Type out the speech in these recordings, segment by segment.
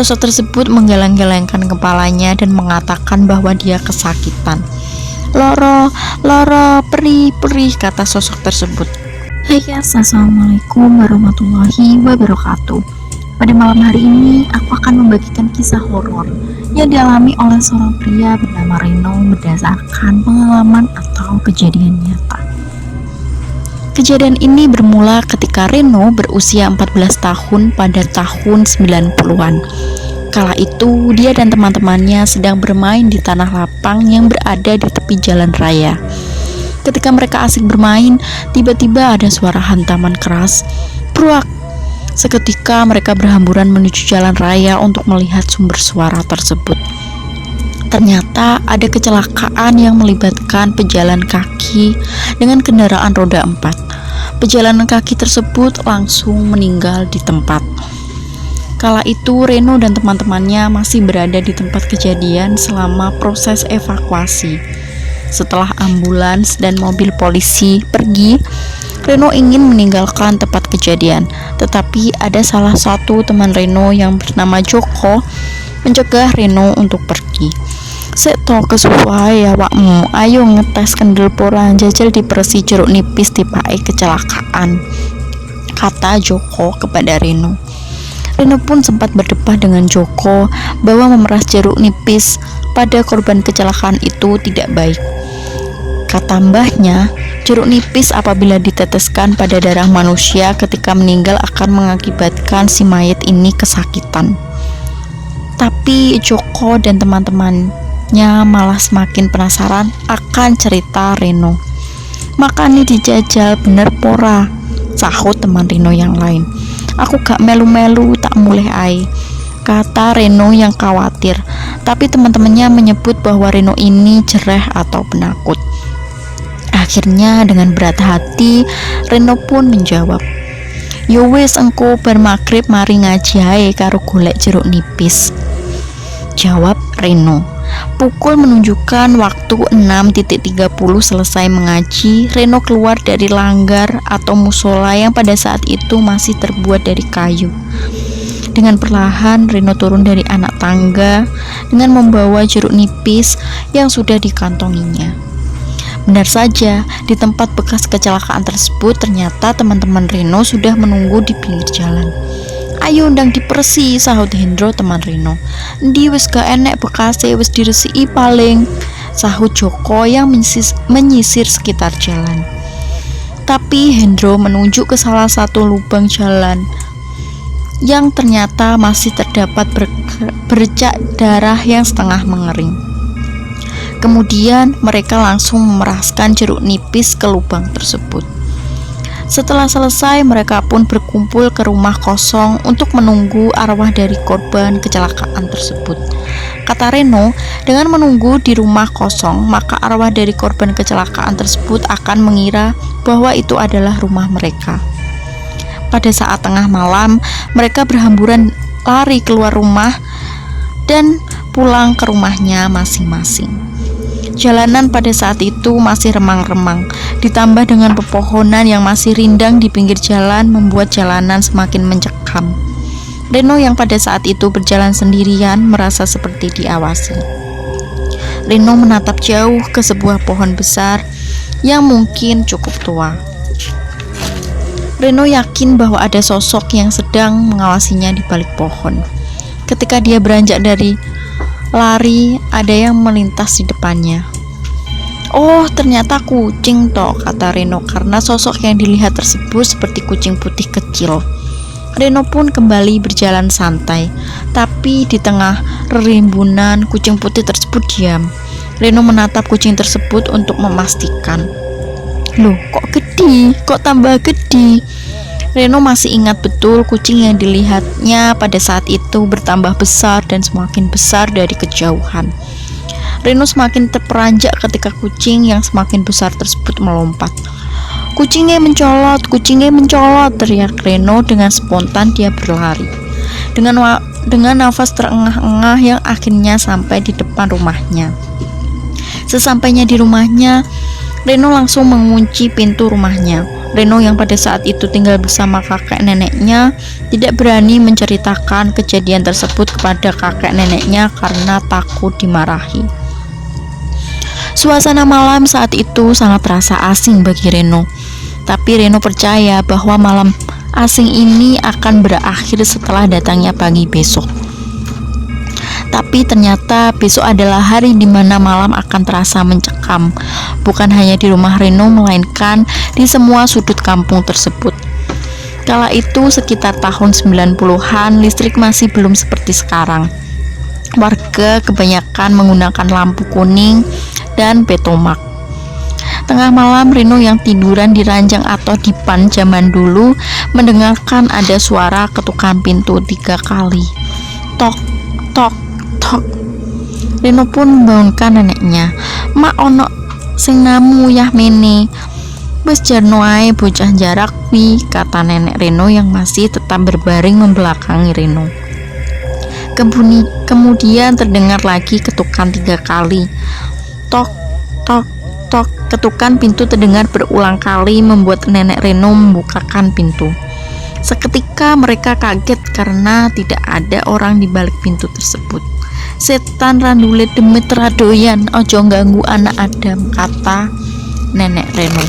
Sosok tersebut menggeleng-gelengkan kepalanya dan mengatakan bahwa dia kesakitan. Loro, loro, perih, perih, kata sosok tersebut. Hai guys, assalamualaikum warahmatullahi wabarakatuh. Pada malam hari ini aku akan membagikan kisah horor yang dialami oleh seorang pria bernama Reno berdasarkan pengalaman atau kejadian nyata. Kejadian ini bermula ketika Reno berusia 14 tahun pada tahun 90-an. Kala itu dia dan teman-temannya sedang bermain di tanah lapang yang berada di tepi jalan raya. Ketika mereka asik bermain, tiba-tiba ada suara hantaman keras. Pruak! Seketika mereka berhamburan menuju jalan raya untuk melihat sumber suara tersebut. Ternyata ada kecelakaan yang melibatkan pejalan kaki dengan kendaraan roda 4. Pejalan kaki tersebut langsung meninggal di tempat. Kala itu Reno dan teman-temannya masih berada di tempat kejadian selama proses evakuasi. Setelah ambulans dan mobil polisi pergi, Reno ingin meninggalkan tempat kejadian, tetapi ada salah satu teman Reno yang bernama Joko mencegah Reno untuk pergi. "Seto kesuwai awakmu, ayo ngetes kendel pora jajal dipersi jeruk nipis tipake kecelakaan," kata Joko kepada Reno. Reno pun sempat berdebat dengan Joko bahwa memeras jeruk nipis pada korban kecelakaan itu tidak baik. Kata mbahnya, jeruk nipis apabila diteteskan pada darah manusia ketika meninggal akan mengakibatkan si mayat ini kesakitan. Tapi Joko dan teman-temannya malah semakin penasaran akan cerita Reno. "Makanya dijajal bener pora," sahut teman Reno yang lain. "Aku gak melu-melu, tak mulai ae," kata Reno yang khawatir. Tapi teman-temannya menyebut bahwa Reno ini jereh atau penakut. Akhirnya dengan berat hati Reno pun menjawab, "Yo wis engko bar magrib mari ngaji ae karo golek jeruk nipis," jawab Reno. Pukul menunjukkan waktu 6.30 selesai mengaji, Reno keluar dari langgar atau musola yang pada saat itu masih terbuat dari kayu. Dengan perlahan Reno turun dari anak tangga dengan membawa jeruk nipis yang sudah dikantonginya. Benar saja, di tempat bekas kecelakaan tersebut ternyata teman-teman Reno sudah menunggu di pinggir jalan. "Ayo ndang dipersi," sahut Hendro teman Reno. "Ndi wis gak enek bekase, wis diresiki paling," sahut Joko yang menyisir sekitar jalan. Tapi Hendro menunjuk ke salah satu lubang jalan yang ternyata masih terdapat bercak darah yang setengah mengering. Kemudian mereka langsung memeraskan jeruk nipis ke lubang tersebut. Setelah selesai, mereka pun berkumpul ke rumah kosong untuk menunggu arwah dari korban kecelakaan tersebut. Kata Reno, dengan menunggu di rumah kosong, maka arwah dari korban kecelakaan tersebut akan mengira bahwa itu adalah rumah mereka. Pada saat tengah malam, mereka berhamburan lari keluar rumah dan pulang ke rumahnya masing-masing. Jalanan pada saat itu masih remang-remang, ditambah dengan pepohonan yang masih rindang di pinggir jalan membuat jalanan semakin mencekam. Reno yang pada saat itu berjalan sendirian merasa seperti diawasi. Reno menatap jauh ke sebuah pohon besar yang mungkin cukup tua. Reno yakin bahwa ada sosok yang sedang mengawasinya di balik pohon. Ketika dia beranjak dari lari, ada yang melintas di depannya. "Oh, ternyata kucing toh," kata Reno karena sosok yang dilihat tersebut seperti kucing putih kecil. Reno pun kembali berjalan santai, tapi di tengah rerimbunan kucing putih tersebut diam. Reno menatap kucing tersebut untuk memastikan. "Loh, kok gede? Kok tambah gede?" Reno masih ingat betul kucing yang dilihatnya pada saat itu bertambah besar dan semakin besar dari kejauhan. Reno semakin terperanjak ketika kucing yang semakin besar tersebut melompat. Kucingnya mencolot," teriak Reno dengan spontan dia berlari. Dengan nafas terengah-engah yang akhirnya sampai di depan rumahnya. Sesampainya di rumahnya, Reno langsung mengunci pintu rumahnya. Reno yang pada saat itu tinggal bersama kakek neneknya tidak berani menceritakan kejadian tersebut kepada kakek neneknya karena takut dimarahi. Suasana malam saat itu sangat terasa asing bagi Reno. Tapi Reno percaya bahwa malam asing ini akan berakhir setelah datangnya pagi besok. Tapi ternyata besok adalah hari di mana malam akan terasa mencekam, bukan hanya di rumah Reno melainkan di semua sudut kampung tersebut. Kala itu sekitar tahun 90-an, listrik masih belum seperti sekarang. Warga kebanyakan menggunakan lampu kuning dan petomak. Tengah malam, Reno yang tiduran di ranjang atau dipan zaman dulu mendengarkan ada suara ketukan pintu 3 kali. Tok, tok, tok. Reno pun membangunkan neneknya. "Mak ono sing namu yah mene." "Wis jarno ae bocah jarak wi," kata nenek Reno yang masih tetap berbaring membelakangi Reno. Kemudian terdengar lagi ketukan 3 kali. Tok, tok, tok. Ketukan pintu terdengar berulang kali membuat nenek Reno membukakan pintu. Seketika mereka kaget karena tidak ada orang di balik pintu tersebut. "Setan randule demit radoyan, ojo ganggu anak Adam," kata nenek Reno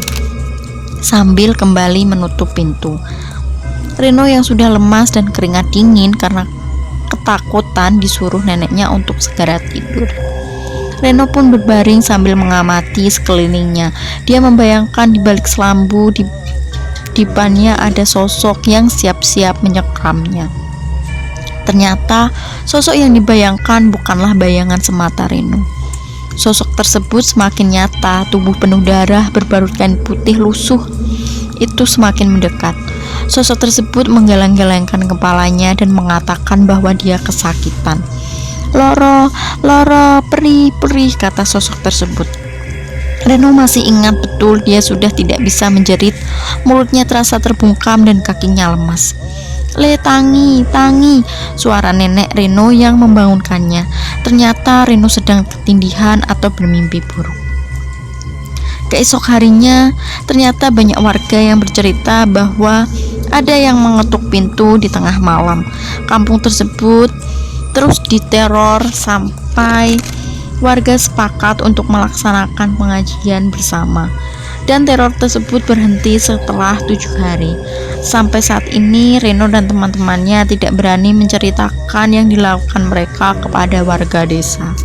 sambil kembali menutup pintu. Reno yang sudah lemas dan keringat dingin karena ketakutan disuruh neneknya untuk segera tidur. Reno pun berbaring sambil mengamati sekelilingnya. Dia membayangkan di balik selambu di dipannya ada sosok yang siap-siap menyekramnya. Ternyata sosok yang dibayangkan bukanlah bayangan semata Reno. Sosok tersebut semakin nyata, tubuh penuh darah berbalut kain putih lusuh itu semakin mendekat. Sosok tersebut menggeleng-gelengkan kepalanya dan mengatakan bahwa dia kesakitan. "Loro, loro, perih, perih," kata sosok tersebut. Reno masih ingat betul dia sudah tidak bisa menjerit, mulutnya terasa terbungkam dan kakinya lemas. "Le, tangi, tangi," suara nenek Reno yang membangunkannya. Ternyata Reno sedang ketindihan atau bermimpi buruk. Keesok harinya, ternyata banyak warga yang bercerita bahwa ada yang mengetuk pintu di tengah malam. Kampung tersebut terus diteror sampai warga sepakat untuk melaksanakan pengajian bersama. Dan teror tersebut berhenti setelah 7 hari. Sampai saat ini Reno dan teman-temannya tidak berani menceritakan yang dilakukan mereka kepada warga desa.